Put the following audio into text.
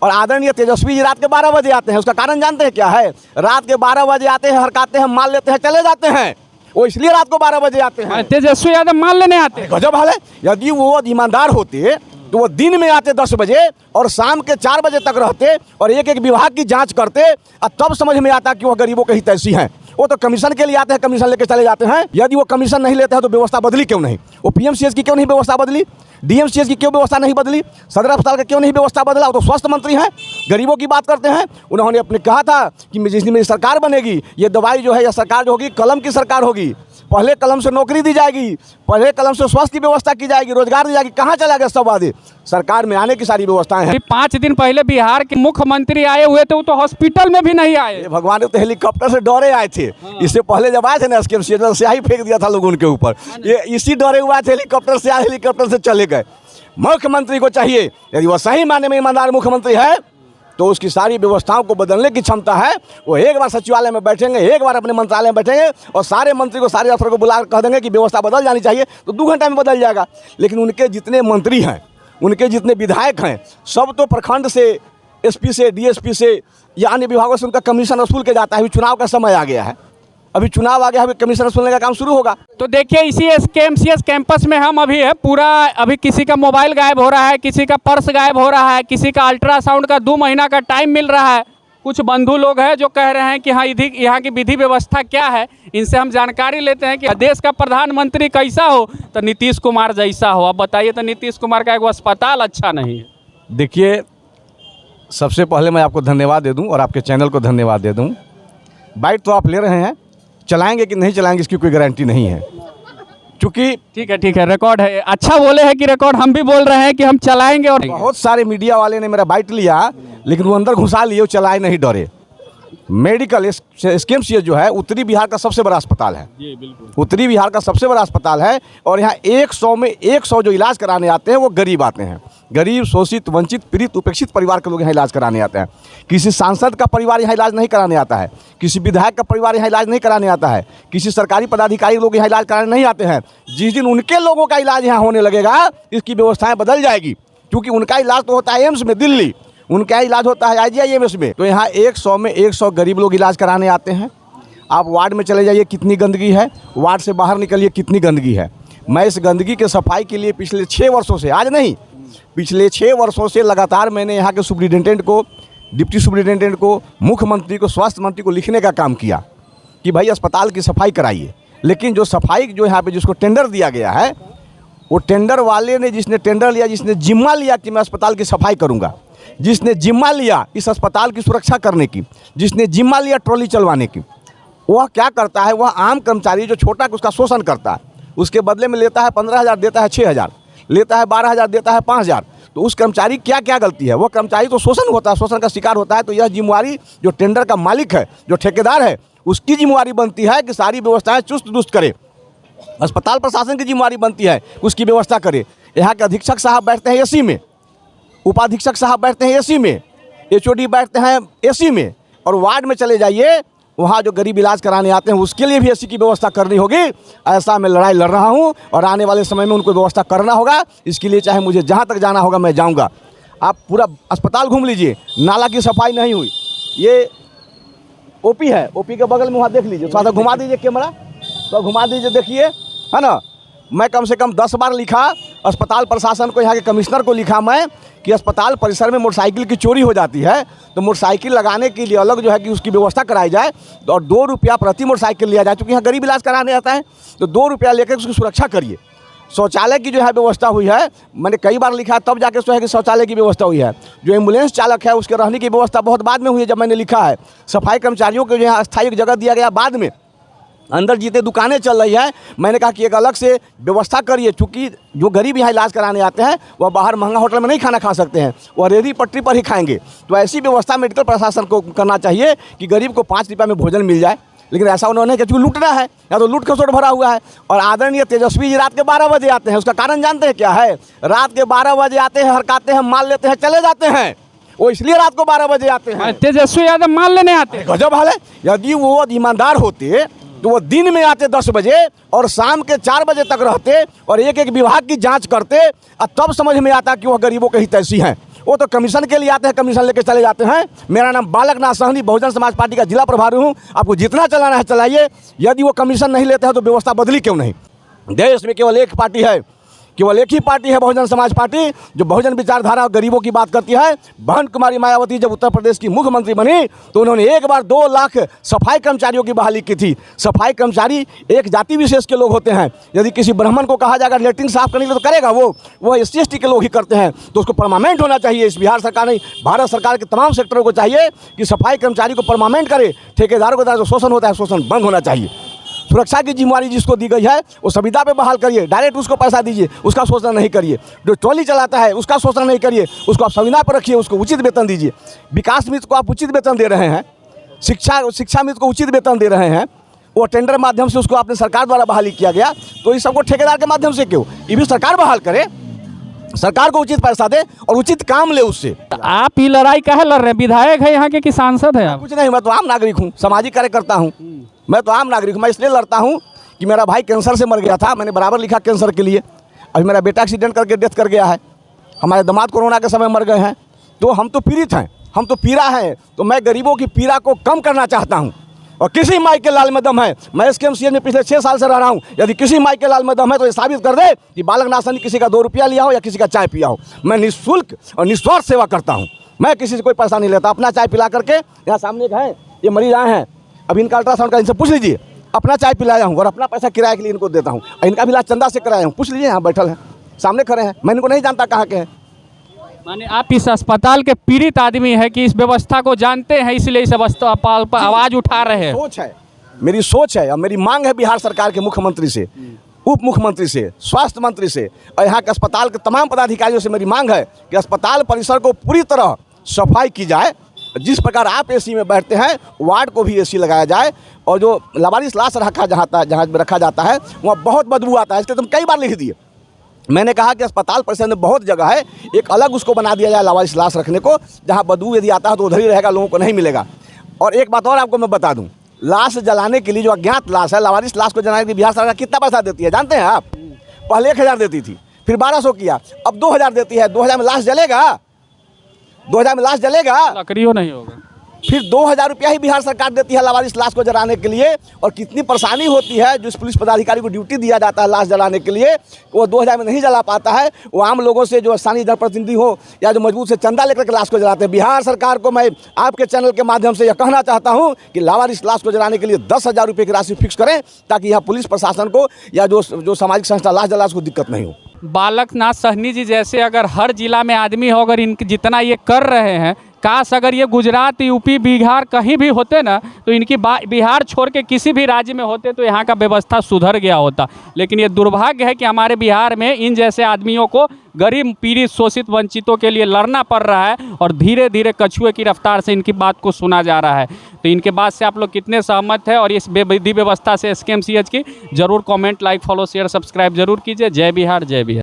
और आदरणीय तेजस्वी जी रात के 12 बजे आते हैं। उसका कारण जानते हैं क्या है? रात के 12 बजे आते हैं, हरकाते हैं, माल लेते हैं, चले जाते हैं। वो इसलिए रात को 12 बजे आते हैं। तेजस्वी यादव मान लेने आते हैं। गजब हाल है। यदि वो ईमानदार होते तो वो दिन में आते 10 बजे और शाम के 4 बजे तक रहते और एक एक विभाग की जांच करते और तब समझ में आता कि वह गरीबों के हितैषी हैं। वो तो कमीशन के लिए आते हैं, कमीशन लेके चले जाते हैं। यदि वो कमीशन नहीं लेते हैं तो व्यवस्था बदली क्यों नहीं? वो पीएमसीएच की क्यों नहीं व्यवस्था बदली? डीएमसीएच की क्यों व्यवस्था नहीं बदली? सदर अस्पताल का क्यों नहीं व्यवस्था बदला? वो तो स्वास्थ्य मंत्री हैं, गरीबों की बात करते हैं। उन्होंने अपने कहा था कि जिस दिन मेरी सरकार बनेगी ये दवाई जो है, यह सरकार जो होगी कलम की सरकार होगी। पहले कलम से नौकरी दी जाएगी, पहले कलम से स्वास्थ्य की व्यवस्था की जाएगी, रोजगार दी जाएगी। कहाँ चला गया सब वादे? सरकार में आने की सारी व्यवस्थाएं हैं। 5 दिन पहले बिहार के मुख्यमंत्री आए हुए थे, वो तो हॉस्पिटल में भी नहीं आए। भगवान ने तो हेलीकॉप्टर से डरे आए थे। इससे पहले जब आए थे ना स्कीम से ही फेंक दिया था लोगों उनके ऊपर। ये इसी डरे हुआ थे, हेलीकॉप्टर से आए, हेलीकॉप्टर से चले गए। मुख्यमंत्री को चाहिए, यदि वह सही माने में ईमानदार मुख्यमंत्री है तो उसकी सारी व्यवस्थाओं को बदलने की क्षमता है। वो एक बार सचिवालय में बैठेंगे, एक बार अपने मंत्रालय में बैठेंगे और सारे मंत्री को, सारे अफसरों को बुला कह देंगे कि व्यवस्था बदल जानी चाहिए, तो 2 घंटे में बदल जाएगा। लेकिन उनके जितने मंत्री हैं, उनके जितने विधायक हैं, सब तो प्रखंड से, एसपी से, डीएसपी से या अन्य विभागों से उनका कमीशन वसूल के जाता है। अभी चुनाव का समय आ गया है, अभी चुनाव आ गया, अभी कमीशन वसूलने का काम शुरू होगा। तो देखिए इसी एसकेएमसीएच कैंपस में हम अभी है पूरा। अभी किसी का मोबाइल गायब हो रहा है, किसी का पर्स गायब हो रहा है, किसी का अल्ट्रासाउंड का 2 महीना का टाइम मिल रहा है। कुछ बंधु लोग हैं जो कह रहे हैं कि हाँ यहाँ की विधि व्यवस्था क्या है। इनसे हम जानकारी लेते हैं कि देश का प्रधानमंत्री कैसा हो तो नीतीश कुमार जैसा हो। अब बताइए तो नीतीश कुमार का एगो अस्पताल अच्छा नहीं है। देखिए, सबसे पहले मैं आपको धन्यवाद दे दूं और आपके चैनल को धन्यवाद दे दूं। बाइट तो आप ले रहे हैं, चलाएंगे कि नहीं चलाएंगे इसकी कोई गारंटी नहीं है, क्योंकि ठीक है, रिकॉर्ड है। अच्छा बोले हैं कि रिकॉर्ड, हम भी बोल रहे हैं कि हम चलाएंगे। और बहुत सारे मीडिया वाले ने मेरा बाइट लिया लेकिन वो अंदर घुसा लिए, वो चलाए नहीं, डरे। मेडिकल एसकेएमसीएच जो है उत्तरी बिहार का सबसे बड़ा अस्पताल है। जी बिल्कुल, उत्तरी बिहार का सबसे बड़ा अस्पताल है और यहाँ 100 में 100 जो इलाज कराने आते हैं वो गरीब आते हैं। गरीब, शोषित, वंचित, पीड़ित, उपेक्षित परिवार के लोग यहाँ इलाज कराने आते हैं। किसी सांसद का परिवार यहाँ इलाज नहीं कराने आता है, किसी विधायक का परिवार यहाँ इलाज नहीं कराने आता है, किसी सरकारी पदाधिकारी लोग यहाँ इलाज कराने नहीं आते हैं। जिस दिन उनके लोगों का इलाज यहाँ होने लगेगा इसकी व्यवस्थाएं बदल जाएगी, क्योंकि उनका इलाज तो होता है एम्स में दिल्ली, उनका इलाज होता है IGIMS में। तो यहाँ 100 में 100 गरीब लोग इलाज कराने आते हैं। आप वार्ड में चले जाइए, कितनी गंदगी है, वार्ड से बाहर निकलिए, कितनी गंदगी है। मैं इस गंदगी के सफाई के लिए पिछले 6 वर्षों से, आज नहीं, पिछले 6 वर्षों से लगातार मैंने यहाँ के सुप्रिटेंडेंट को, डिप्टी सुप्रिटेंडेंट को, मुख्यमंत्री को, स्वास्थ्य मंत्री को लिखने का काम किया कि भाई अस्पताल की सफाई कराइए। लेकिन जो सफाई जो यहाँ पे जिसको टेंडर दिया गया है, वो टेंडर वाले ने, जिसने टेंडर लिया, जिसने जिम्मा लिया कि मैं अस्पताल की सफाई करूँगा, जिसने जिम्मा लिया इस अस्पताल की सुरक्षा करने की, जिसने जिम्मा लिया ट्रॉली चलवाने की, वह क्या करता है? वह आम कर्मचारी जो छोटा उसका शोषण करता है, उसके बदले में लेता है 15,000, देता है 6,000, लेता है 12,000, देता है 5,000। तो उस कर्मचारी क्या क्या गलती है? वो कर्मचारी तो शोषण होता है, शोषण का शिकार होता है। तो यह जिम्मेवारी जो टेंडर का मालिक है, जो ठेकेदार है, उसकी जिम्मेवारी बनती है कि सारी व्यवस्थाएं चुस्त दुरुस्त करे। अस्पताल प्रशासन की जिम्मेवारी बनती है उसकी व्यवस्था करे। यहाँ के अधीक्षक साहब बैठते हैं एसी में, उपाधीक्षक साहब बैठते हैं एसी में, HOD बैठते हैं एसी में। और वार्ड में चले जाइए, वहाँ जो गरीब इलाज कराने आते हैं उसके लिए भी एसी की व्यवस्था करनी होगी। ऐसा मैं लड़ाई लड़ रहा हूँ और आने वाले समय में उनको व्यवस्था करना होगा। इसके लिए चाहे मुझे जहाँ तक जाना होगा मैं जाऊँगा। आप पूरा अस्पताल घूम लीजिए, नाला की सफाई नहीं हुई। ये OP है, OP के बगल में वहाँ देख लीजिए, थोड़ा सा घुमा दीजिए कैमरा, तो घुमा दीजिए, देखिए, है ना। मैं कम से कम 10 बार लिखा अस्पताल प्रशासन को, यहाँ के कमिश्नर को लिखा मैं कि अस्पताल परिसर में मोटरसाइकिल की चोरी हो जाती है तो मोटरसाइकिल लगाने के लिए अलग जो है कि उसकी व्यवस्था कराई जाए और 2 रुपया प्रति मोटरसाइकिल लिया जाए। क्योंकि यहाँ गरीब इलाज कराने आता है तो 2 रुपया लेकर उसकी सुरक्षा करिए। शौचालय की जो है व्यवस्था हुई है, मैंने कई बार लिखा तब जाके जो है कि शौचालय की व्यवस्था हुई है। जो एम्बुलेंस चालक है उसके रहने की व्यवस्था बहुत बाद में हुई है, जब मैंने लिखा है। सफाई कर्मचारियों को जो है अस्थायी जगह दिया गया बाद में। अंदर जितने दुकानें चल रही है, मैंने कहा कि एक अलग से व्यवस्था करिए, क्योंकि जो गरीब यहाँ इलाज कराने आते हैं वह बाहर महंगा होटल में नहीं खाना खा सकते हैं, वह रेहड़ी पटरी पर ही खाएंगे। तो ऐसी व्यवस्था मेडिकल प्रशासन को करना चाहिए कि गरीब को 5 रुपये में भोजन मिल जाए। लेकिन ऐसा उन्होंने क्योंकि लूटना है, या तो लूट खसोट भरा हुआ है। और आदरणीय तेजस्वी जी रात के 12 बजे आते हैं। उसका कारण जानते हैं क्या है? रात के 12 बजे आते हैं, हरकाते हैं, माल लेते हैं, चले जाते हैं। वो इसलिए रात को 12 बजे आते हैं। तेजस्वी यादव मान लेने आते हैं। गजब हाल है। यदि वो ईमानदार होते तो वो दिन में आते 10 बजे और शाम के 4 बजे तक रहते और एक एक विभाग की जांच करते और तब समझ में आता कि वह गरीबों के हितैषी हैं। वो तो कमीशन के लिए आते हैं, कमीशन लेके चले जाते हैं। मेरा नाम बालक नाथ सहनी, बहुजन समाज पार्टी का जिला प्रभारी हूँ। आपको जितना चलाना है चलाइए, यदि वो कमीशन नहीं लेते हैं तो व्यवस्था बदली क्यों नहीं। देश में केवल एक पार्टी है, केवल एक ही पार्टी है, बहुजन समाज पार्टी, जो बहुजन विचारधारा और गरीबों की बात करती है। बहन कुमारी मायावती जब उत्तर प्रदेश की मुख्यमंत्री बनी तो उन्होंने एक बार 2 लाख सफाई कर्मचारियों की बहाली की थी। सफाई कर्मचारी एक जाति विशेष के लोग होते हैं। यदि किसी ब्राह्मण को कहा जाएगा लेटरिन साफ करने के लिए तो करेगा, वो SC/ST के लोग ही करते हैं। तो उसको परमानेंट होना चाहिए। इस बिहार सरकार नहीं, भारत सरकार के तमाम सेक्टरों को चाहिए कि सफाई कर्मचारी को परमानेंट करे। ठेकेदारों के द्वारा जो शोषण होता है, शोषण बंद होना चाहिए। सुरक्षा की जिम्मेवारी जिसको दी गई है वो संविदा पे बहाल करिए, डायरेक्ट उसको पैसा दीजिए, उसका शोषण नहीं करिए। जो ट्रॉली चलाता है उसका शोषण नहीं करिए, उसको आप संविदा पर रखिए, उसको उचित वेतन दीजिए। विकास मित्र को आप उचित वेतन दे रहे हैं, शिक्षा मित्र को उचित वेतन दे रहे हैं, वो टेंडर माध्यम से उसको आपने सरकार द्वारा बहाली किया गया, तो इस सबको ठेकेदार के माध्यम से क्यों? ये भी सरकार बहाल करे, सरकार को उचित पैसा दे और उचित काम ले उससे। आप ये लड़ाई काहे लड़ रहे हैं? विधायक है यहाँ के कि सांसद है आप? कुछ नहीं, मैं तो आम नागरिक हूँ, सामाजिक कार्यकर्ता हूँ। मैं तो आम नागरिक हूँ। मैं इसलिए लड़ता हूँ कि मेरा भाई कैंसर से मर गया था, मैंने बराबर लिखा कैंसर के लिए। अभी मेरा बेटा एक्सीडेंट करके डेथ कर गया है, हमारे दामाद कोरोना के समय मर गए हैं। तो हम तो पीड़ित हैं, हम तो पीड़ा हैं। तो मैं गरीबों की पीड़ा को कम करना चाहता हूँ। और किसी माई के लाल में दम है, मैं SKMCH में पिछले 6 साल से रह रहा हूँ। यदि किसी माई के लाल में दम है तो ये साबित कर दे कि बालक नाथ सहनी किसी का 2 रुपया लिया हो या किसी का चाय पिया हो। मैं निःशुल्क और निस्वार्थ सेवा करता हूँ। मैं किसी से कोई पैसा नहीं लेता। अपना चाय पिला करके, यहाँ सामने एक है, ये मरीज आए हैं, अभी इनका अल्ट्रासाउंड का इनसे पूछ लीजिए। अपना चाय पिलाया हूँ और अपना पैसा किराए के लिए इनको देता हूँ। इनका भी इलाज चंदा से कराया हूँ। पूछ लीजिए, यहाँ बैठल है, सामने खड़े हैं, मैं इनको नहीं जानता कहाँ के हैं। माने आप इस अस्पताल के पीड़ित आदमी है कि इस व्यवस्था को जानते हैं, इसलिए इस अवस्था पर आवाज़ उठा रहे हैं। सोच है, मेरी सोच है और मेरी मांग है बिहार सरकार के मुख्यमंत्री से, उप मुख्यमंत्री से, स्वास्थ्य मंत्री से और यहाँ के अस्पताल के तमाम पदाधिकारियों से मेरी मांग है कि अस्पताल परिसर को पूरी तरह सफाई की जाए। जिस प्रकार आप AC में बैठते हैं, वार्ड को भी AC लगाया जाए। और जो लावारिस लाश जहाँ रखा जाता है वहाँ बहुत बदबू आता है। इसके तुम कई बार लिख दिए। मैंने कहा कि अस्पताल परिसर में बहुत जगह है, एक अलग उसको बना दिया जाए लावारिस लाश रखने को, जहाँ बदबू यदि आता है तो उधर ही रहेगा, लोगों को नहीं मिलेगा। और एक बात और आपको मैं बता दूँ, लाश जलाने के लिए जो अज्ञात लाश है, लावारिस लाश को जलाने के लिए बिहार सरकार कितना पैसा देती है जानते हैं आप? पहले 1000 देती थी, फिर 1200 किया, अब 2000 देती है। 2000 में लाश जलेगा? 2000 में लाश जलेगा? लकड़ियों नहीं होगा। फिर 2000 रुपया ही बिहार सरकार देती है लावारिस लाश को जलाने के लिए। और कितनी परेशानी होती है, जो इस पुलिस पदाधिकारी को ड्यूटी दिया जाता है लाश जलाने के लिए, वो 2000 में नहीं जला पाता है। वो आम लोगों से, जो स्थानीय जनप्रतिनिधि हो या जो मजबूत से चंदा लेकर के लाश को जलाते हैं। बिहार सरकार को मैं आपके चैनल के माध्यम से यह कहना चाहता हूँ कि लावारिस लाश को जलाने के लिए 10,000 रुपये की राशि फिक्स करें, ताकि यहाँ पुलिस प्रशासन को या जो सामाजिक संस्था लाश जला उसको दिक्कत नहीं हो। बालक नाथ सहनी जी जैसे अगर हर जिला में आदमी हो, अगर इनके जितना ये कर रहे हैं, काश अगर ये गुजरात, यूपी, बिहार कहीं भी होते ना, तो इनकी बिहार छोड़ के किसी भी राज्य में होते तो यहाँ का व्यवस्था सुधर गया होता। लेकिन ये दुर्भाग्य है कि हमारे बिहार में इन जैसे आदमियों को, गरीब, पीड़ित, शोषित, वंचितों के लिए लड़ना पड़ रहा है और धीरे धीरे कछुए की रफ्तार से इनकी बात को सुना जा रहा है। तो इनके बात से आप लोग कितने सहमत हैं और इस विधि व्यवस्था से SKMCH की, जरूर comment, like, follow, share, subscribe जरूर कीजिए। जय बिहार, जय बिहार।